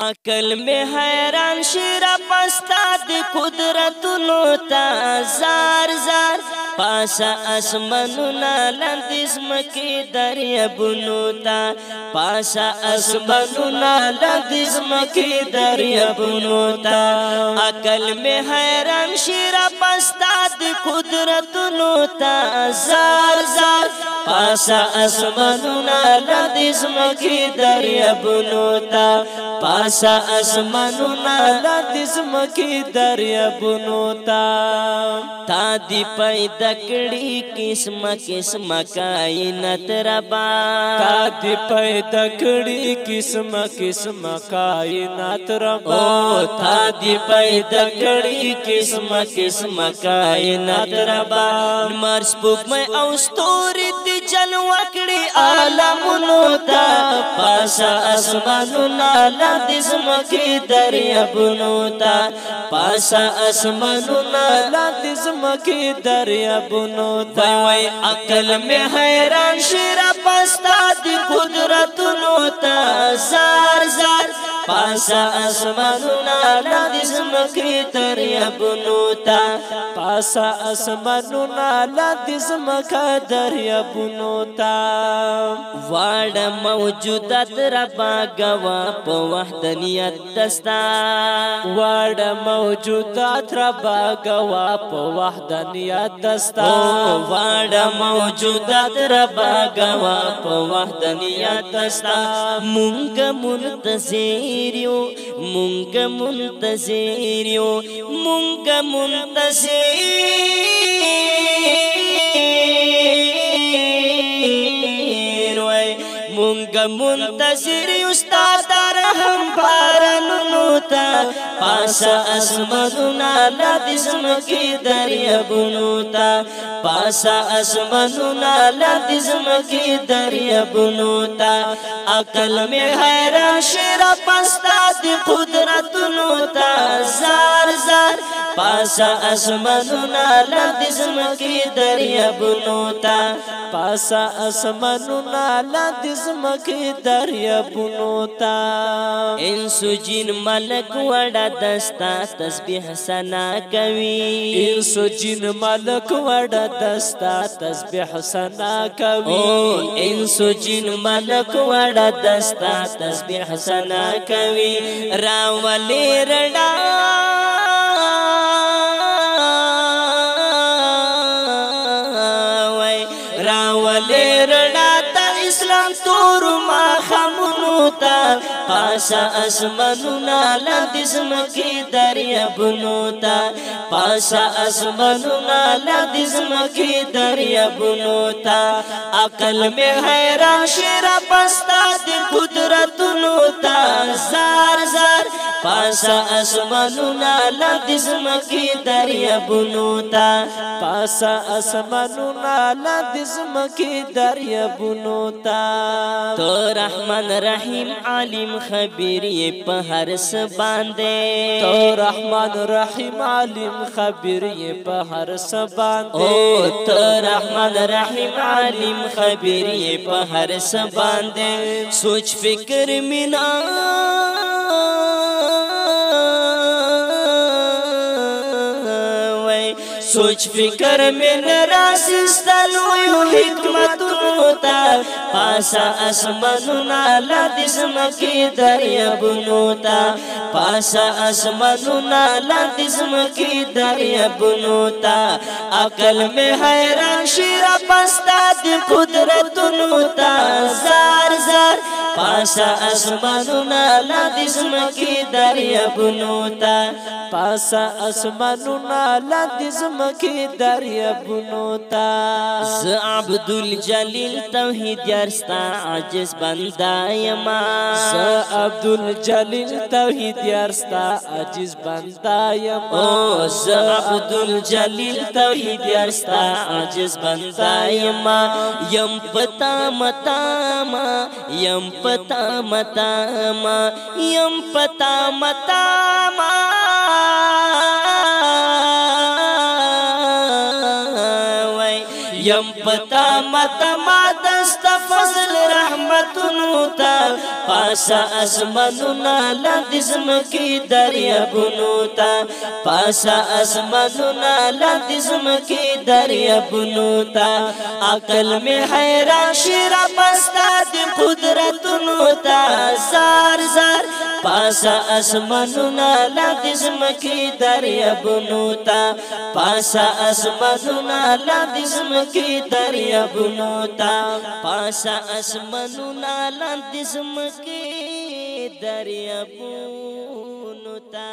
عقل میں حیران شیرا پستاد قدرتونو تا زار زار پاسا اسمانونا لندز مکی دریابونو تا پاسا اسمانونا لندز مکی دریابونو تا عقل میں حیران شیرا پستاد قدرتونو تا زار زار پاسا اسمانونا لندز مکی دریابونو تا پاسا اسمانونا لندز مکی دریابونو تا دی پیدا کړي قسم قسم کائنات ربا تا دی پیدا کړي قسم قسم کائنات ربا تا دی پیدا کړي قسم قسم کائنات ربا مارس پوک میں او ستوري دی جلوه کړي عالمونو تا پاسا اسمانونا لندز مکی دریابونو تا پاسا اسمانونا لندز مکی دریابونو تا وای عقل میں حیران شیرا پستا دی قدرتونو تا زار زار پاسا اسمانونا لندز مکی دریابونو تا پاسا اسمانونا لندز مکی دریابونو تا واړه موجودات ربا گوا په وحدانیت دستا واړه موجودات ربا گوا په وحدانیت دستا واړه موجودات ربا گوا په وحدانیت دستا مونږ منتظر یو مونږ منتظر یو مونږ منتظر مونږ منتظر یو ستا د رحم بارانونو ته پاسا اسمانونا لندز مکی دریابونو ته پاسا اسمانونا لندز مکی دریابونو ته عقل میں حیران شیرا پستا دی قدرتونو ته زار زار پاسا اسمانونا لندز مکی دریابونو ته پاسا اسمانونا لندز مکی دریابونو تا انسو جن ملک وڑا دستا تسبیح سنا کوي انسو جن ملک وڑا دستا تسبیح سنا کوي انسو جن ملک وڑا دستا تسبیح سنا کوي راولی رڑا راولی رڑا تا اسلام تورو ما خمونو تا پاسا اسمانونا لندز مکی دریابونو تا پاسا اسمانونا لندز مکی دریابونو تا عقل میں حیران شیرا پستا دی قدرتونو تا زار زار پاسا اسمانونا لندز مکی دریابونو تا پاسا اسمانونا لندز مکی دریابونو تا تو رحمان رحیم عالم خبیر یہ پہ ہر سباندے تو رحمان رحیم عالم خبیر یہ پہ ہر سباندے تو رحمان رحیم عالم خبیر یہ پہ ہر سباندے سوچ فکر منا سوچ فکر میں راسستلو حکمتونو تا پاسا اسمانونا لندز مکی دریابونو تا پاسا اسمانونا لندز مکی دریابونو تا عقل میں حیران شیرا پستا دی قدرتونو تا زار زار پاسا اسمانونا لندز مکی دریابونو تا پاسا اسمانونا لندز مکی دریابونو تا ز عبدالجلیل توحید یارستا عجز بندا یما ز عبدالجلیل توحید یارستا عجز بندا یما ز عبدالجلیل توحید یارستا عجز بندا یما یم پتا متاما یم پتا متاما یم پتا متاما یم پتا متا ما دست فضل رحمت رحمتونو تا پاسا اسمانونا لاندې زمکې دریابونو تا پاسا اسمانونا لاندې زمکې دریابونو تا عقل می حیران شي را پستا د قدرتونو تا زار زار پاسا اسمانونا لاندې زمکې دریابونو تا پاسا اسمانونا لاندې زمکې دریابونو تا پاسا اسمانونا لاندې زمکې دریابونو تا